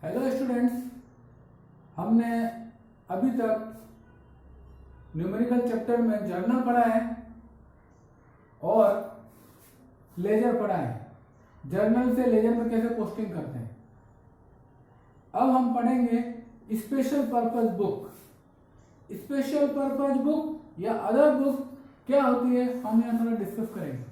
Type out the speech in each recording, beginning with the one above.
Hello students, हमने अभी तक न्यूमेरिकल चैप्टर में जर्नल पढ़ा है और लेजर पढ़ा है। जर्नल से लेजर में कैसे पोस्टिंग करते हैं। अब हम पढ़ेंगे special purpose book. Special purpose book या अदर बुक क्या होती है, हम यहाँ थोड़ा डिस्कस करेंगे।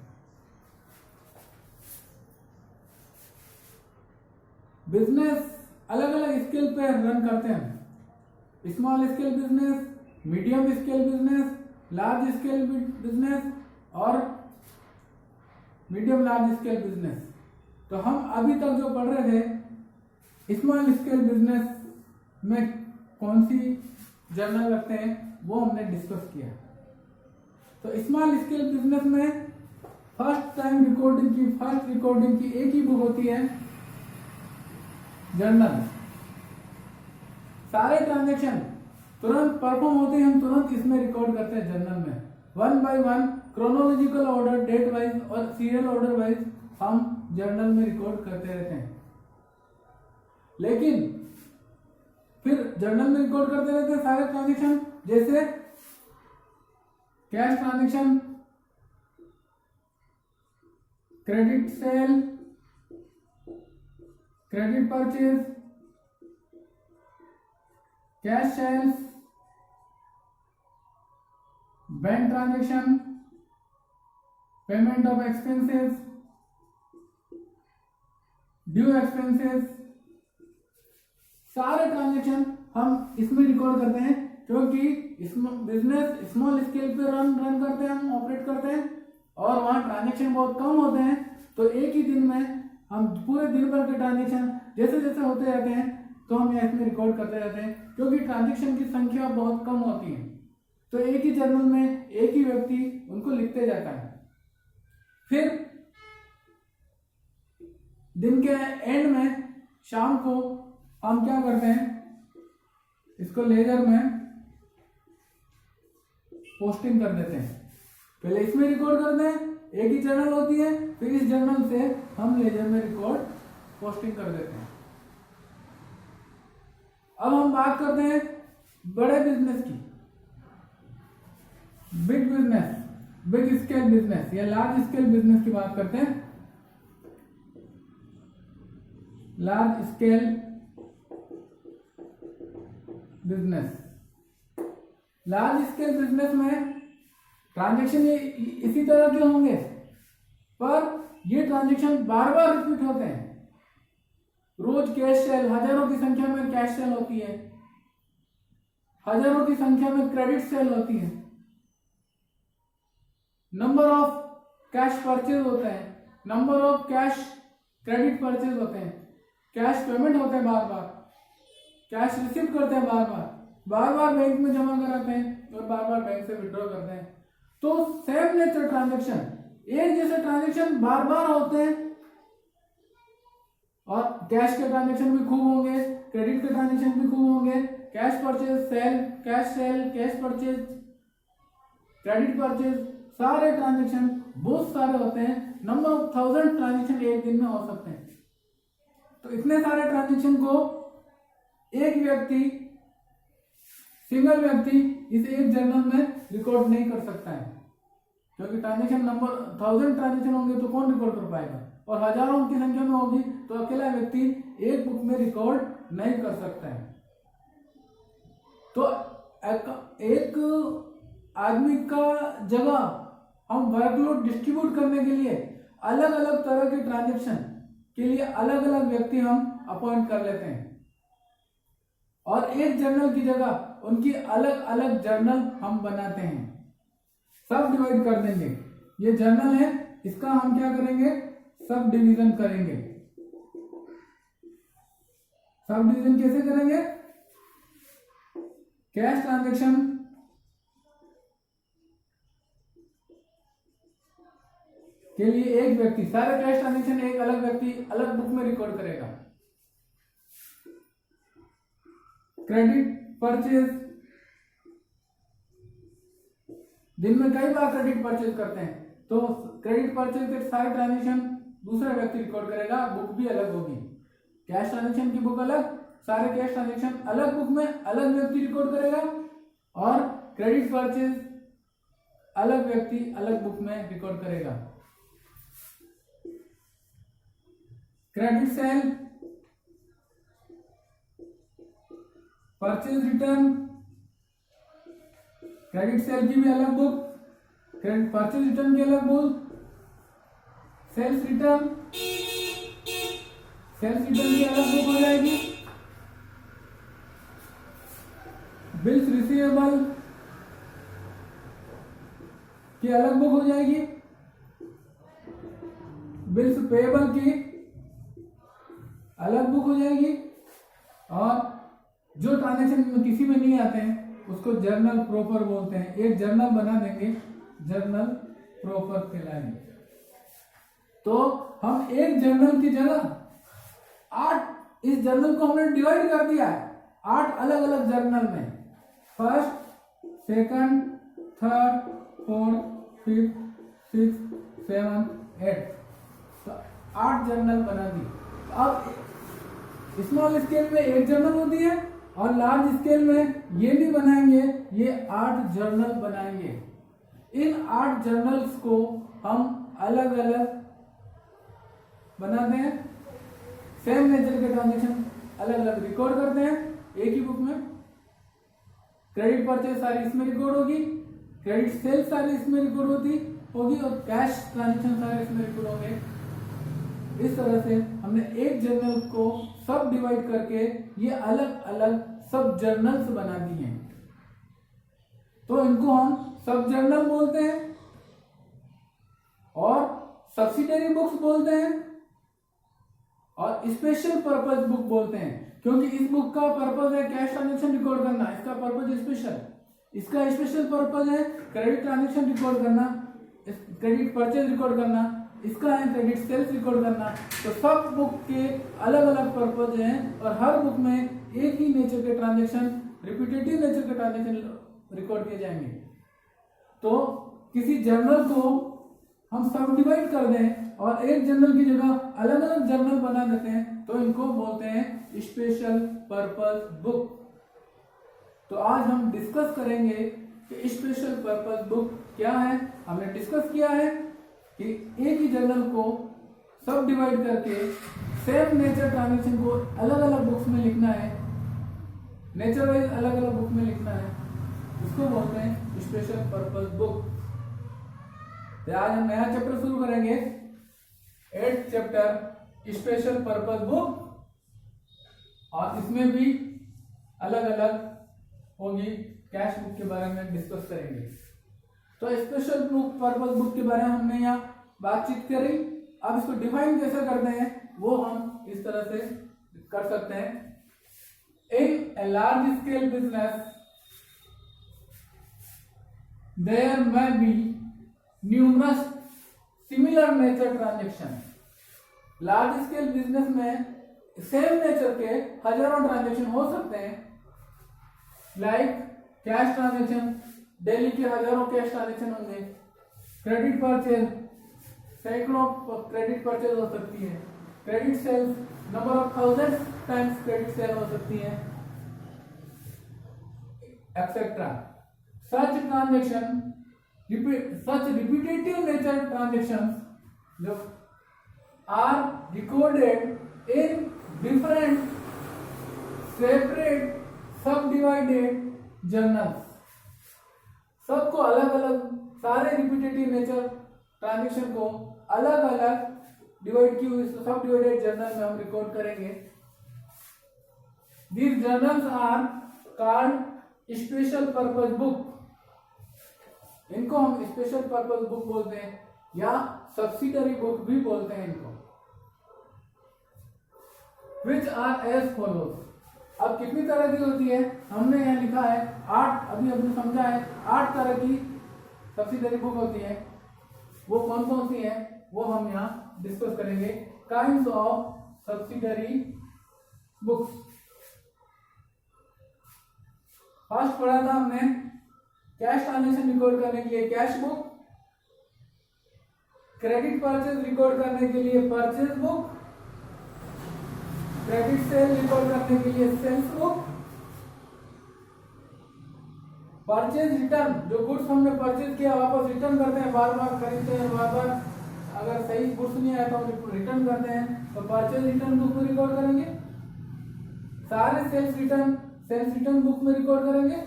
बिजनेस अलग अलग स्केल पे रन करते हैं। Small scale business, medium scale business, large scale business और मीडियम लार्ज स्केल बिजनेस। तो हम अभी तक जो पढ़ रहे थे स्मॉल स्केल बिजनेस में कौन सी जर्नल रखते हैं वो हमने डिस्कस किया। तो स्मॉल स्केल बिजनेस में फर्स्ट रिकॉर्डिंग की एक ही बुक होती है, जर्नल। सारे ट्रांजैक्शन तुरंत परफॉर्म होते हैं, हम तुरंत इसमें रिकॉर्ड करते हैं जर्नल में। 1 by 1 chronological order, date wise और सीरियल ऑर्डर वाइज हम जर्नल में रिकॉर्ड करते रहते हैं। लेकिन फिर जर्नल में रिकॉर्ड करते रहते हैं सारे ट्रांजैक्शन, जैसे cash transaction, credit sale, credit purchase, cash sales, bank transaction, payment of expenses, due expenses, सारे ट्रांजैक्शन हम इसमें रिकॉर्ड करते हैं। क्योंकि बिजनेस स्मॉल स्केल पे रन करते हैं, हम ऑपरेट करते हैं और वहां ट्रांजैक्शन बहुत कम होते हैं। तो एक ही दिन में हम पूरे दिन भर के ट्रांजैक्शन जैसे जैसे होते रहते हैं तो हम यहाँ इसमें रिकॉर्ड करते रहते हैं, क्योंकि ट्रांजैक्शन की संख्या बहुत कम होती है। तो एक ही जर्नल में एक ही व्यक्ति उनको लिखते जाता है। फिर दिन के एंड में शाम को हम क्या करते हैं, इसको लेजर में पोस्टिंग कर देते हैं। पहले इसमें रिकॉर्ड करते हैं, एक ही जर्नल होती है, फिर इस जर्नल से हम लेजर में रिकॉर्ड पोस्टिंग कर देते हैं। अब हम बात करते हैं बड़े बिजनेस की, बिग स्केल बिजनेस या लार्ज स्केल बिजनेस की बात करते हैं। लार्ज स्केल बिजनेस में ट्रांजैक्शन इसी तरह के होंगे, पर ये ट्रांजैक्शन बार बार रिपीट होते हैं। रोज कैश सेल, हजारों की संख्या में कैश सेल होती है, हजारों की संख्या में क्रेडिट सेल होती है, नंबर ऑफ कैश परचेज होते हैं, number of cash credit purchase होते हैं, कैश पेमेंट होते हैं बार बार, कैश रिसीव करते हैं बार बार बैंक में जमा कराते हैं और बार बार बैंक से विड्रॉ करते हैं। तो सेम नेचर ट्रांजैक्शन, एक जैसे ट्रांजैक्शन बार बार होते हैं और कैश के ट्रांजैक्शन भी खूब होंगे, क्रेडिट के ट्रांजैक्शन भी खूब होंगे, cash purchase sale, cash purchase, credit purchase, सारे ट्रांजैक्शन बहुत सारे होते हैं। नंबर ऑफ 1000 ट्रांजैक्शन एक दिन में हो सकते हैं। तो इतने सारे ट्रांजैक्शन को सिंगल व्यक्ति इस एक जर्नल में रिकॉर्ड नहीं कर सकता है, क्योंकि ट्रांजैक्शन नंबर 1000 ट्रांजैक्शन होंगे तो कौन रिकॉर्ड कर पाएगा, और हजारों की संख्या में होगी तो अकेला व्यक्ति एक बुक में रिकॉर्ड नहीं कर सकता है। तो एक आदमी का जगह हम वर्कलोड डिस्ट्रीब्यूट करने के लिए अलग अलग तरह के ट्रांजैक्शन के लिए अलग अलग व्यक्ति हम अपॉइंट कर लेते हैं, और एक जर्नल की जगह उनकी अलग अलग जर्नल हम बनाते हैं। सब डिवाइड कर देंगे। ये जर्नल है, इसका हम क्या करेंगे, सब डिवीजन करेंगे। सब डिवीजन कैसे करेंगे, कैश ट्रांजैक्शन के लिए एक व्यक्ति, सारे कैश ट्रांजैक्शन एक अलग व्यक्ति अलग बुक में रिकॉर्ड करेगा। क्रेडिट परचेज, दिन में कई बार क्रेडिट परचेज करते हैं, तो क्रेडिट परचेज के सारे ट्रांजैक्शन दूसरा व्यक्ति रिकॉर्ड करेगा, बुक भी अलग होगी। कैश ट्रांजैक्शन की बुक अलग, सारे कैश ट्रांजेक्शन अलग बुक में अलग व्यक्ति रिकॉर्ड करेगा, और क्रेडिट परचेज अलग व्यक्ति अलग बुक में रिकॉर्ड करेगा। Credit sale, purchase return, credit sale की भी अलग बुक, क्रेडिट परचेज रिटर्न की अलग बुक, सेल्स रिटर्न की अलग बुक हो जाएगी, बिल्स रिसीवेबल की अलग बुक हो जाएगी, बिल्स पेएबल की अलग बुक हो जाएगी, और जो ट्रांजेक्शन किसी में नहीं आते हैं उसको जर्नल प्रॉपर बोलते हैं। एक जर्नल बना देंगे, जर्नल प्रॉपर कहलाएंगे। तो हम एक जर्नल की जगह 8, इस जर्नल को हमने डिवाइड कर दिया है 8 अलग अलग जर्नल में, first, second, third, fourth, fifth, six, 7, 8, तो 8 जर्नल बना दी। अब स्मॉल स्केल में एक जर्नल होती है, और लार्ज स्केल में ये नहीं बनाएंगे, ये 8 जर्नल बनाएंगे। इन 8 जर्नल्स को हम अलग अलग बनाते हैं, सेम नेचर के ट्रांजेक्शन अलग अलग रिकॉर्ड करते हैं एक ही बुक में। क्रेडिट परचेज सारी इसमें रिकॉर्ड होगी, क्रेडिट सेल सारी इसमें रिकॉर्ड होगी, और कैश ट्रांजेक्शन सारे इसमें रिकॉर्ड होंगे। इस तरह से हमने एक जर्नल को सब डिवाइड करके ये अलग अलग सब जर्नल्स बना दिए हैं। तो इनको हम सब जर्नल बोलते हैं, और सब्सिडियरी बुक्स बोलते हैं, और स्पेशल पर्पस बुक बोलते हैं, क्योंकि इस बुक का पर्पस है कैश ट्रांजेक्शन रिकॉर्ड करना, इसका पर्पस स्पेशल, इसका स्पेशल पर्पस है क्रेडिट ट्रांजेक्शन रिकॉर्ड करना, क्रेडिट परचेज रिकॉर्ड करना, इसका है क्रेडिट सेल्स रिकॉर्ड करना। तो सब बुक के अलग अलग पर्पज हैं, और हर बुक में एक ही नेचर के ट्रांजेक्शन, रिपीटेटिव नेचर के ट्रांजेक्शन रिकॉर्ड किए जाएंगे। तो किसी जर्नल को हम सब डिवाइड कर दें और एक जर्नल की जगह अलग अलग जर्नल बना देते हैं, तो इनको बोलते हैं स्पेशल पर्पस बुक। तो आज हम डिस्कस करेंगे कि स्पेशल पर्पस बुक क्या है। हमने डिस्कस किया है कि एक ही जर्नल को सब डिवाइड करके सेम नेचर ट्रांजेक्शन को अलग अलग बुक्स में लिखना है, नेचर वाइज अलग अलग बुक में लिखना है, इसको बोलते हैं स्पेशल पर्पस बुक। तो आज हम नया चैप्टर शुरू करेंगे, 8th chapter special purpose book, और इसमें भी अलग अलग होगी, कैश बुक के बारे में डिस्कस करेंगे। तो स्पेशल पर्पस बुक के बारे में हमने यहाँ बातचीत करी। अब इसको डिफाइन कैसे करते हैं वो हम इस तरह से कर सकते हैं। In a large scale business there may be numerous similar nature transaction। Large scale business में सेम नेचर के हजारों ट्रांजेक्शन हो सकते हैं, लाइक कैश ट्रांजेक्शन, डेली के हजारों कैश ट्रांजेक्शन होंगे, क्रेडिट परचेज, सैकड़ों क्रेडिट परचेज हो सकती है, credit sales, number of thousands times credit sale हो सकती है, etcetera. Such transaction, such repetitive nature transactions जो are recorded in different separate subdivided journals। सबको अलग अलग, सारे रिपीटेटिव नेचर ट्रांजेक्शन को अलग अलग डिवाइड की हुई सब डिवाइडेड जर्नल में हम रिकॉर्ड करेंगे। These journals are called special purpose book। इनको हम स्पेशल पर्पस बुक बोलते हैं या सब्सिडरी बुक भी बोलते हैं इनको। Which are as follows। अब कितनी तरह की होती है हमने यहाँ लिखा है 8, अभी हमने समझा है 8 तरह की सब्सिडरी बुक होती है। वो कौन कौन सी है वो हम यहाँ डिस्कस करेंगे। Kinds of subsidiary books. First पढ़ा था हमने कैश ट्रांजेक्शन रिकॉर्ड करने के लिए cash book, credit purchase record करने के लिए purchase book, credit sale record करने के लिए सेल्स बुक, परचेज रिटर्न, जो गुड्स हमने परचेज किया वापस रिटर्न करते हैं, बार बार खरीदते हैं, बार बार अगर सही गुड्स नहीं आया तो हम रिटर्न करते हैं, तो परचेज रिटर्न बुक में रिकॉर्ड करेंगे। सारे सेल्स रिटर्न बुक में रिकॉर्ड करेंगे।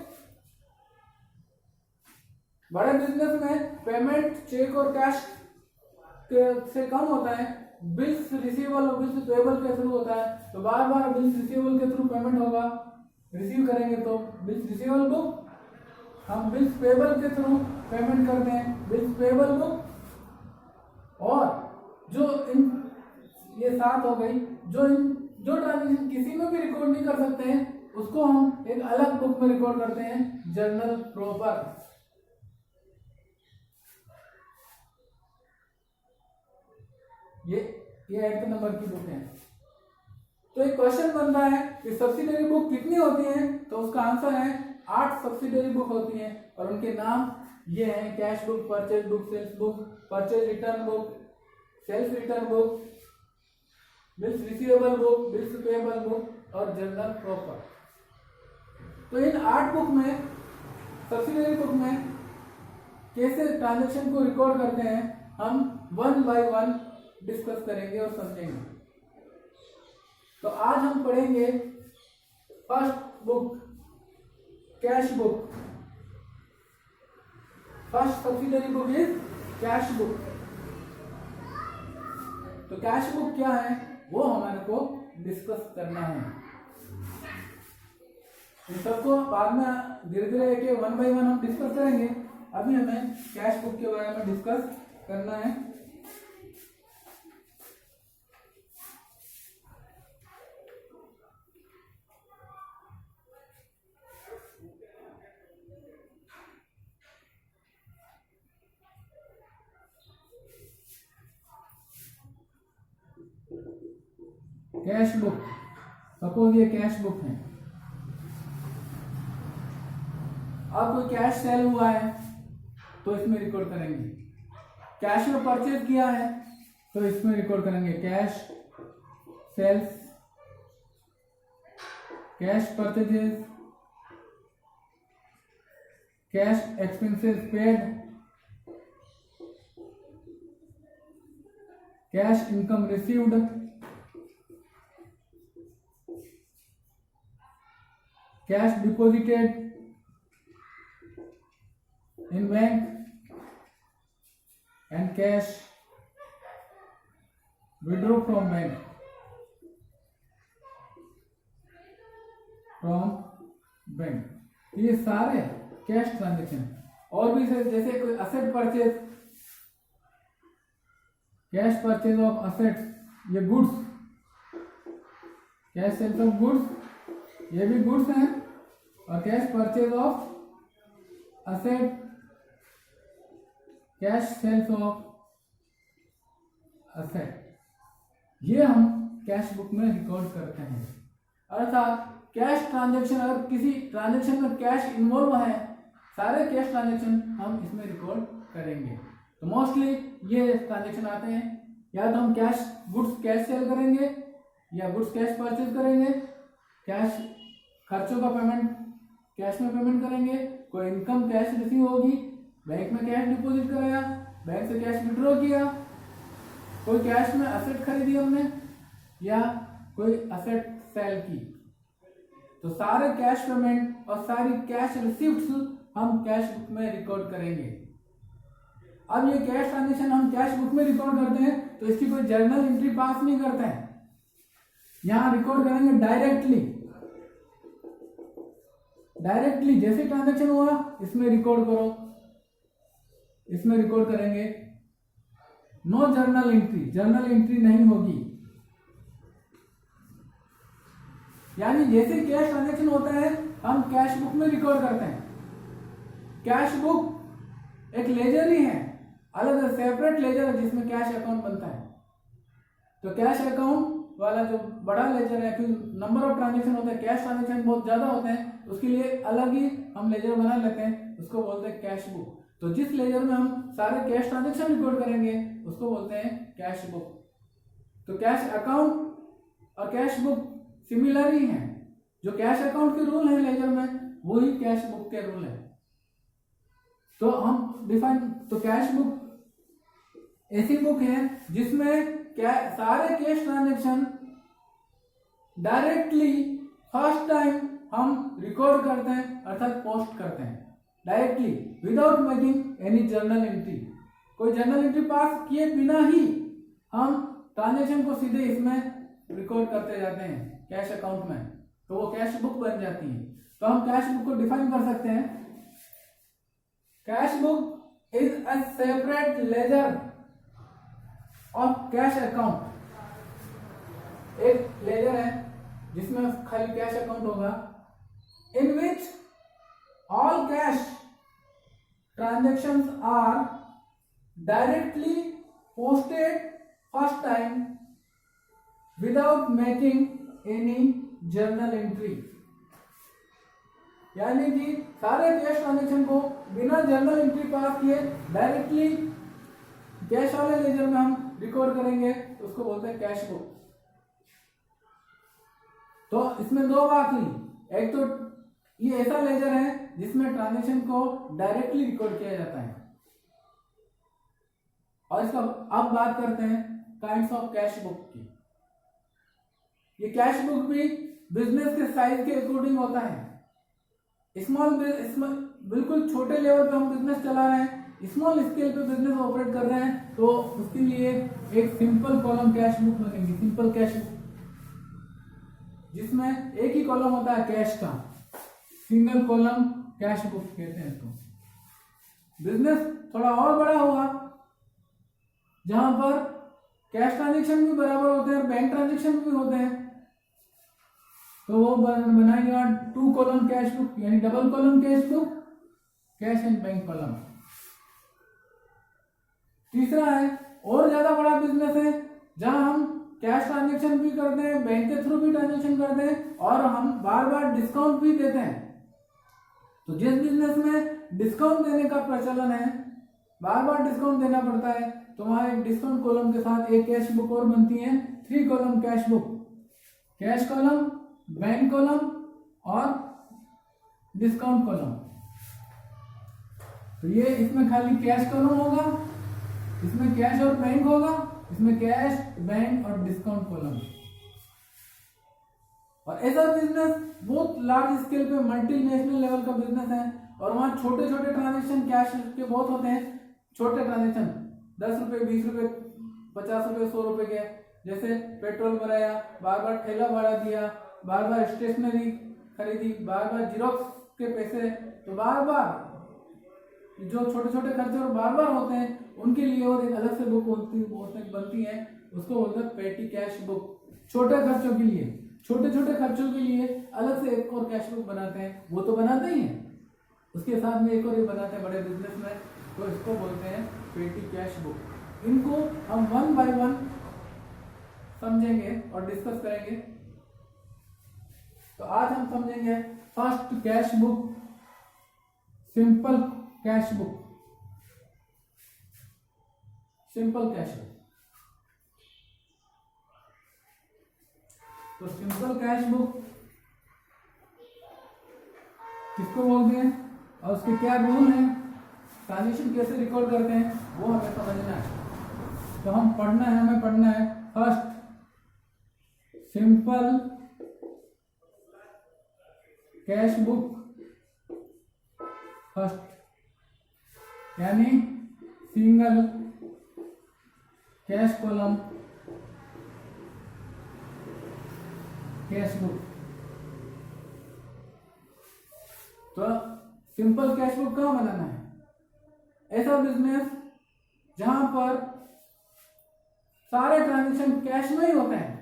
बड़े बिजनेस में पेमेंट चेक और कैश से कम होता है, बिल्स रिसीवेबल और बिल्स पेएबल के थ्रू होता है, तो बार बार बिल्स रिसीवेबल के थ्रू पेमेंट होगा, रिसीव करेंगे तो बिल्स रिसीवेबल बुक, हम बिल्स पेएबल के थ्रू पेमेंट करते हैं, बिल्स पेएबल बुक। और जो इन ये 7 हो गई, जो ट्रांजेक्शन किसी में भी रिकॉर्ड नहीं कर सकते हैं उसको हम एक अलग बुक में रिकॉर्ड करते हैं, जर्नल प्रॉपर। ये 8 नंबर की बुक है। तो एक क्वेश्चन बन रहा है कि सब्सिडरी बुक कितनी होती है, तो उसका आंसर है 8 सब्सिडरी बुक होती हैं और उनके नाम ये हैं, cash book, purchase book, sales book, purchase return book, sales return book, bills receivable book, bills payable book और जर्नल प्रॉपर। तो इन 8 बुक में, सब्सिडरी बुक में कैसे ट्रांजैक्शन को रिकॉर्ड करते हैं हम 1 बाय 1 डिस्कस करेंगे और समझेंगे। तो आज हम पढ़ेंगे first book, cash book. First subsidiary book is cash book. तो कैश बुक क्या है वो हमारे को डिस्कस करना है। इन सबको बाद में धीरे धीरे के 1 बाय 1 हम डिस्कस करेंगे। अभी हमें कैश बुक के बारे में डिस्कस करना है। कैश बुक, सपोज ये कैश बुक है, अब कोई कैश सेल हुआ है तो इसमें रिकॉर्ड करेंगे। कैश में परचेज किया है तो इसमें रिकॉर्ड करेंगे, cash sales, cash purchases, cash expenses paid, cash income received, cash deposited in bank and cash withdraw from bank ये सारे कैश ट्रांजेक्शन। और भी जैसे कोई asset purchase, cash purchase of asset, ये goods, cash sales of goods, ये भी goods हैं, और cash purchase of asset, cash sales of asset, ये हम कैश बुक में रिकॉर्ड करते हैं। अर्थात कैश ट्रांजैक्शन, अगर किसी ट्रांजैक्शन में कैश इन्वॉल्व है, सारे कैश ट्रांजैक्शन हम इसमें रिकॉर्ड करेंगे। तो मोस्टली ये ट्रांजैक्शन आते हैं, या तो हम कैश गुड्स कैश सेल करेंगे, या गुड्स कैश परचेज करेंगे, कैश खर्चों का पेमेंट कैश में पेमेंट करेंगे, कोई इनकम कैश रिसीव होगी, बैंक में कैश डिपॉजिट कराया, बैंक से कैश विड्रॉ किया, कोई कैश में असेट खरीदी हमने, या कोई असेट सेल की, तो सारे कैश पेमेंट और सारी कैश रिसीप्ट्स हम कैश बुक में रिकॉर्ड करेंगे। अब ये कैश ट्रांजेक्शन हम कैश बुक में रिकॉर्ड करते हैं तो इसकी कोई जर्नल एंट्री पास नहीं करते हैं, यहां रिकॉर्ड करेंगे डायरेक्टली जैसे ट्रांजेक्शन हुआ इसमें रिकॉर्ड करो, इसमें रिकॉर्ड करेंगे। नो जर्नल एंट्री नहीं होगी। यानी जैसे कैश ट्रांजेक्शन होता है हम कैश बुक में रिकॉर्ड करते हैं। कैश बुक एक लेजर ही है, अलग सेपरेट लेजर है जिसमें कैश अकाउंट बनता है। तो कैश अकाउंट वाला जो बड़ा लेजर है, क्योंकि नंबर ऑफ ट्रांजेक्शन होते हैं, कैश ट्रांजेक्शन बहुत ज्यादा होते हैं, उसके लिए अलग ही हम लेजर बना लेते हैं, उसको बोलते हैं कैश बुक। तो जिस लेजर में हम सारे कैश ट्रांजेक्शन रिकॉर्ड करेंगे उसको बोलते हैं कैश बुक। तो कैश अकाउंट और कैश बुक सिमिलर ही हैं। जो कैश अकाउंट के रूल है लेजर में, वही कैश बुक के रूल है। तो हम डिफाइन, तो कैश बुक ऐसी बुक है जिसमें सारे cash transaction directly first time हम रिकॉर्ड करते हैं, अर्थात पोस्ट करते हैं directly, without making any journal entry. कोई जर्नल एंट्री पास किए बिना ही हम ट्रांजेक्शन को सीधे इसमें रिकॉर्ड करते जाते हैं कैश अकाउंट में, तो वो कैश बुक बन जाती है। तो हम कैश बुक को डिफाइन कर सकते हैं, cash book is a separate ledger of cash account. एक लेजर है जिसमें खाली कैश अकाउंट होगा, in which all cash transactions are directly posted first time without making any journal entry. यानी कि सारे कैश ट्रांजेक्शन को बिना जर्नल एंट्री पास किए डायरेक्टली कैश वाले लेजर में हम रिकॉर्ड करेंगे, तो उसको बोलते हैं कैश बुक। तो इसमें दो बात हुई, एक तो ये ऐसा लेजर है जिसमें ट्रांजेक्शन को डायरेक्टली रिकॉर्ड किया जाता है, और इसका अब बात करते हैं काइंड्स ऑफ कैश बुक की। ये कैश बुक भी बिजनेस के साइज के अकॉर्डिंग होता है। बिल्कुल छोटे लेवल पे हम बिजनेस चला रहे हैं, स्मॉल स्केल पे बिजनेस ऑपरेट कर रहे हैं, तो उसके लिए एक सिंपल कॉलम कैश बुक बनेगी, सिंपल कैश बुक, जिसमें एक ही कॉलम होता है कैश का, सिंगल कॉलम कैश बुक कहते हैं इसको। बिजनेस थोड़ा और बड़ा हुआ, जहां पर कैश ट्रांजेक्शन भी बराबर होते हैं, बैंक ट्रांजेक्शन भी होते हैं, तो वो बनाएगा 2 कॉलम कैश बुक, यानी double column cash book, cash and bank column. तीसरा है और ज्यादा बड़ा बिजनेस है, जहां हम कैश ट्रांजेक्शन भी करते हैं, बैंक के थ्रू भी ट्रांजेक्शन करते हैं, और हम बार बार डिस्काउंट भी देते हैं। तो जिस बिजनेस में डिस्काउंट देने का प्रचलन है, बार बार डिस्काउंट देना पड़ता है, तो वहां एक डिस्काउंट कॉलम के साथ एक कैश बुक और बनती है, 3 column cash book, cash column, bank column और डिस्काउंट कॉलम। तो ये इसमें खाली कैश कॉलम होगा, इसमें कैश और बैंक होगा, इसमें कैश, बैंक और डिस्काउंट कॉलम। और ऐसा बिजनेस बहुत लार्ज स्केल पे मल्टीनेशनल लेवल का बिजनेस है, और वहां छोटे छोटे ट्रांजेक्शन कैश के बहुत होते हैं, छोटे ट्रांजेक्शन 10 रुपए, 20 रुपए, 50 रुपए, 100 रुपए के, जैसे पेट्रोल भराया, बार बार ठेला बढ़ा दिया, बार बार स्टेशनरी खरीदी, बार बार जीरोक्स के पैसे, तो बार बार जो छोटे छोटे खर्चे और बार बार होते हैं, उनके लिए और एक अलग से बुक बनती है, उसको बोलते हैं पेटी कैश बुक। छोटे खर्चों के लिए, छोटे छोटे खर्चों के लिए अलग से एक और कैश बुक बनाते हैं, वो तो बनाते ही हैं, उसके साथ में एक और ये बनाते हैं बड़े बिजनेस में, तो इसको बोलते हैं पेटी कैश बुक। इनको हम 1 बाय 1 समझेंगे और डिस्कस करेंगे। तो आज हम समझेंगे first cash book, simple cash book, simple cash book. तो सिंपल कैश बुक किसको बोलते हैं और उसके क्या रूल हैं, ट्रांजेक्शन कैसे रिकॉर्ड करते हैं, वो हमें समझना है। तो हमें पढ़ना है first simple cash book, first यानी single cash column cash book. तो सिंपल कैश बुक कहाँ बनाना है, ऐसा बिजनेस जहां पर सारे ट्रांजेक्शन कैश में ही होते हैं,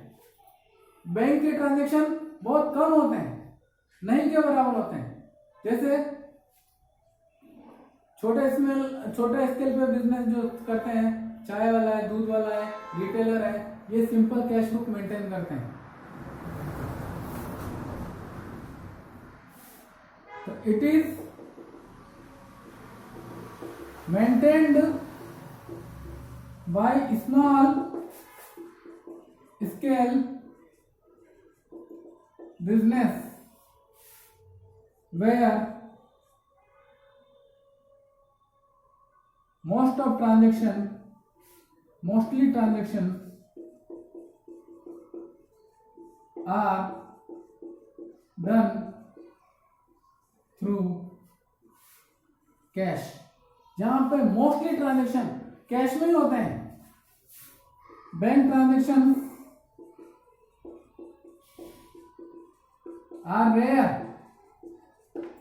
बैंक के ट्रांजेक्शन बहुत कम होते हैं, नहीं के बराबर होते हैं। जैसे छोटे स्केल पे बिजनेस जो करते हैं, चाय वाला है, दूध वाला है, रिटेलर है, ये सिंपल कैश बुक मेंटेन करते हैं। तो it is maintained by small scale business where mostly transactions are done through cash, जहां पे मोस्टली ट्रांजेक्शन कैश में ही होते हैं। बैंक ट्रांजेक्शन आर रेयर,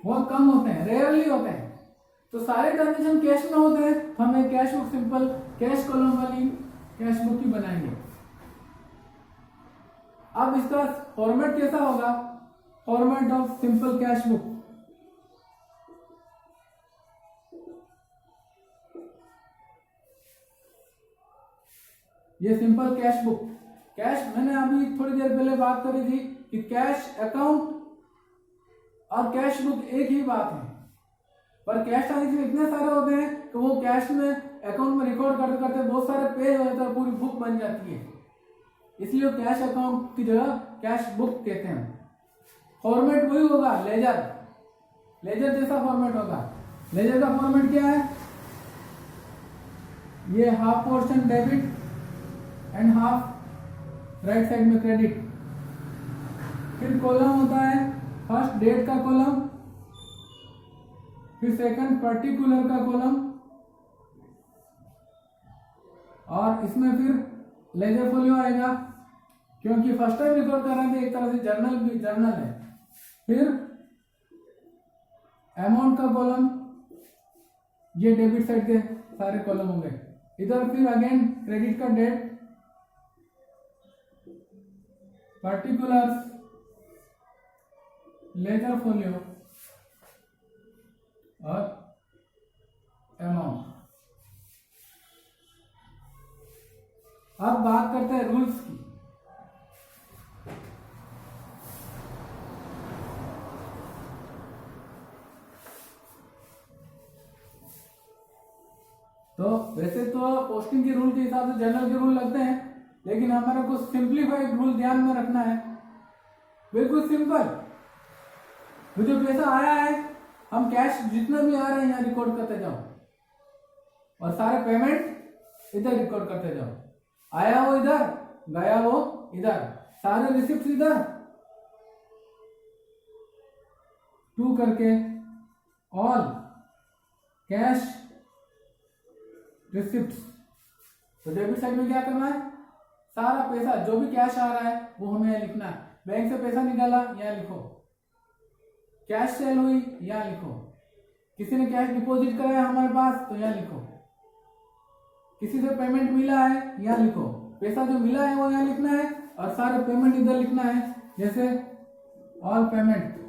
बहुत कम होते हैं, रेयरली होते हैं। तो सारे ट्रांजेक्शन कैश में होते हैं, तो हमें cash book simple cash column वाली कैश बुक ही बनाएंगे। अब इसका फॉर्मेट कैसा होगा? Format of simple cash book. ये सिंपल कैश बुक, कैश मैंने अभी थोड़ी देर पहले बात करी थी कि कैश अकाउंट और कैश बुक एक ही बात है, पर कैश ट्रांजेक्शन इतने सारे होते हैं कि वो कैश में अकाउंट में रिकॉर्ड करते करते बहुत सारे पेज हो जाते हैं, पूरी बुक बन जाती है। इसलिए कैश अकाउंट की जगह कैश बुक कहते हैं। फॉर्मेट वही होगा, लेजर जैसा फॉर्मेट होगा। लेजर का फॉर्मेट क्या है? ये half portion debit and half right side में क्रेडिट। फिर कॉलम होता है फर्स्ट डेट का कॉलम, फिर सेकंड पर्टिकुलर का कॉलम, और इसमें फिर लेजर फोलियो आएगा, क्योंकि फर्स्ट टाइम रिकॉर्ड कर रहे थे, एक तरह से जर्नल है। फिर अमाउंट का कॉलम, ये डेबिट साइड के सारे कॉलम होंगे। इधर फिर अगेन क्रेडिट का डेट, पर्टिकुलर्स, लेजर फोलियो और अमाउंट। अब बात करते हैं रूल्स की। तो वैसे तो पोस्टिंग के रूल के हिसाब से जर्नल के रूल लगते हैं, लेकिन हमारे को सिंप्लीफाइड रूल ध्यान में रखना है। बिल्कुल सिंपल, तो जो पैसा आया है हम कैश जितना भी आ रहा है यहाँ रिकॉर्ड करते जाओ, और सारे पेमेंट इधर रिकॉर्ड करते जाओ। आया वो इधर, गया वो इधर, सारे रिसिप्ट इधर, टू करके ऑल कैश रिसिप्ट। तो डेबिट साइड में क्या करना है? सारा पैसा जो भी कैश आ रहा है वो हमें यहाँ लिखना है। बैंक से पैसा निकाला, यहाँ लिखो। कैश सेल हुई, यहाँ लिखो। किसी ने कैश डिपॉजिट कराया हमारे पास, तो यहाँ लिखो। किसी से पेमेंट मिला है, यहाँ लिखो। पैसा जो मिला है वो यहाँ लिखना है, और सारे पेमेंट इधर लिखना है। जैसे ऑल पेमेंट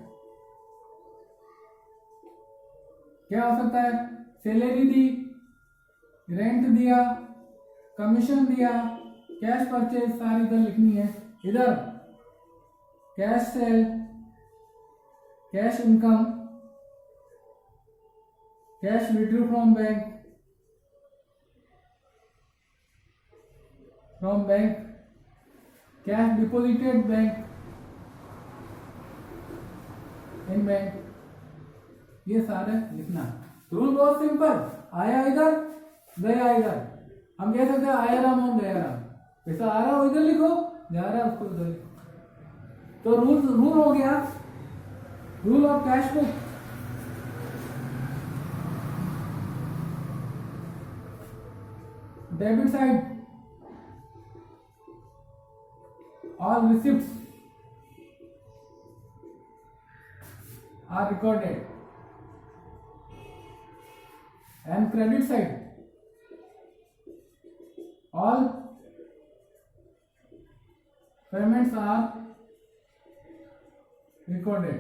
क्या हो सकता है? सैलरी दी, रेंट दिया, कमीशन दिया, कैश परचेज, सारी इधर लिखनी है। इधर cash cell, cash income, cash withdraw from bank, cash deposited bank in bank, ये सारे लिखना। रूल बहुत सिंपल, आया इधर, गया इधर। हम कह सकते हैं आया राम और गया राम, पैसा आ रहा हो इधर लिखो, जा रहा है उसको उधर लिखो। तो रूल हो गया, rule of cash book. Debit side all receipts are recorded, and credit side all payments are recorded।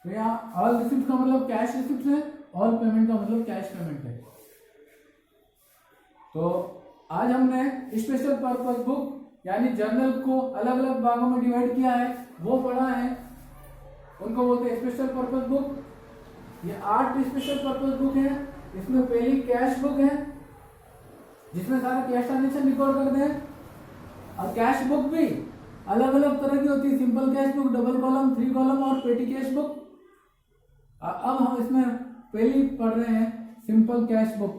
तो यहाँ ऑल रिसिप्ट का मतलब कैश रिसिप्ट है, ऑल पेमेंट का मतलब कैश पेमेंट है। तो आज हमने स्पेशल पर्पस बुक यानी जर्नल को अलग अलग भागों में डिवाइड किया है, वो पढ़ा है, उनको बोलते हैं स्पेशल पर्पस बुक। ये 8 स्पेशल पर्पस बुक है। इसमें पहली कैश बुक है, जिसमें सारा कैश ट्रांजेक्शन रिकॉर्ड करते हैं, और कैश बुक भी अलग अलग तरह की होती है, simple cash book, double column, 3 column और पेटी कैश बुक। अब हम इसमें पहले पढ़ रहे हैं simple cash book.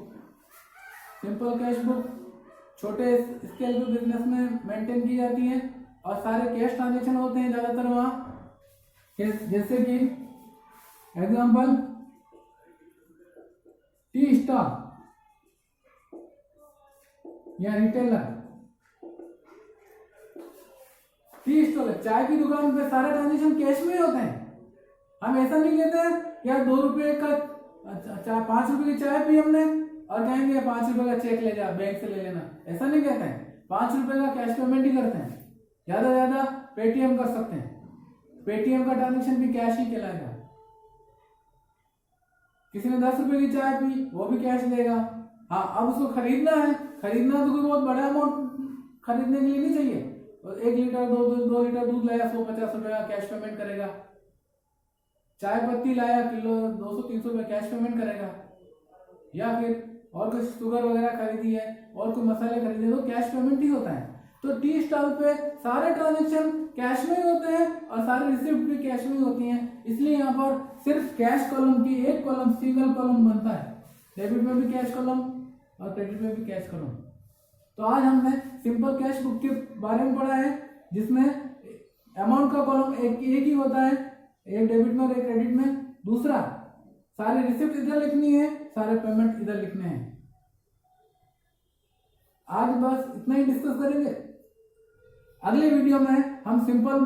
Simple cash book छोटे स्केल पे बिजनेस में मेंटेन की जाती है और सारे कैश ट्रांजेक्शन होते हैं ज्यादातर वहाँ, जैसे कि एग्जाम्पल टी स्टॉल या रिटेलर। टी स्टॉल चाय की दुकान पे सारे ट्रांजेक्शन कैश में ही होते हैं। हम ऐसा नहीं कहते हैं यार 2 रुपए का 5 रुपए की चाय पी हमने और कहेंगे 5 रुपए का चेक ले जा, बैंक से ले लेना, ऐसा नहीं कहते हैं। 5 रुपए का कैश पेमेंट ही करते हैं, ज्यादा ज्यादा पेटीएम कर सकते हैं, पेटीएम का ट्रांजेक्शन भी कैश ही कहलाएगा। किसी ने 10 रुपए की चाय पी वो भी कैश देगा। हाँ, अब उसको खरीदना है, खरीदना तो कोई बहुत बड़ा अमाउंट खरीदने के लिए नहीं चाहिए, 1 लीटर 2 लीटर दूध लाया 150 रुपए का कैश पेमेंट करेगा, चाय पत्ती लाया किलो 200-300 रुपए कैश पेमेंट करेगा, या फिर और कुछ शुगर वगैरह खरीदी है और कोई मसाले खरीदे तो कैश पेमेंट ही होता है। तो टी स्टॉल पे सारे ट्रांजेक्शन कैश में ही होते हैं और सारे रिसिप्ट भी कैश में ही होती हैं, इसलिए यहाँ पर सिर्फ कैश कॉलम की एक कॉलम सिंगल कॉलम बनता है। डेबिट में भी कैश कॉलम और क्रेडिट में भी कैश कॉलम। तो आज हमने सिंपल कैश बुक के बारे में पढ़ा है, जिसमें अमाउंट का कॉलम एक ही होता है, एक डेबिट में और एक क्रेडिट में। दूसरा, सारे रिसिप्ट इधर लिखनी है, सारे पेमेंट इधर लिखने हैं। आज बस इतना ही डिस्कस करेंगे। अगले वीडियो में हम सिंपल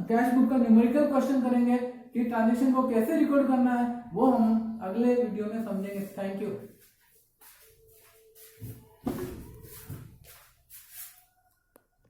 कैश बुक का न्यूमेरिकल क्वेश्चन करेंगे कि ट्रांजेक्शन को कैसे रिकॉर्ड करना है, वो हम अगले वीडियो में समझेंगे। Thank you.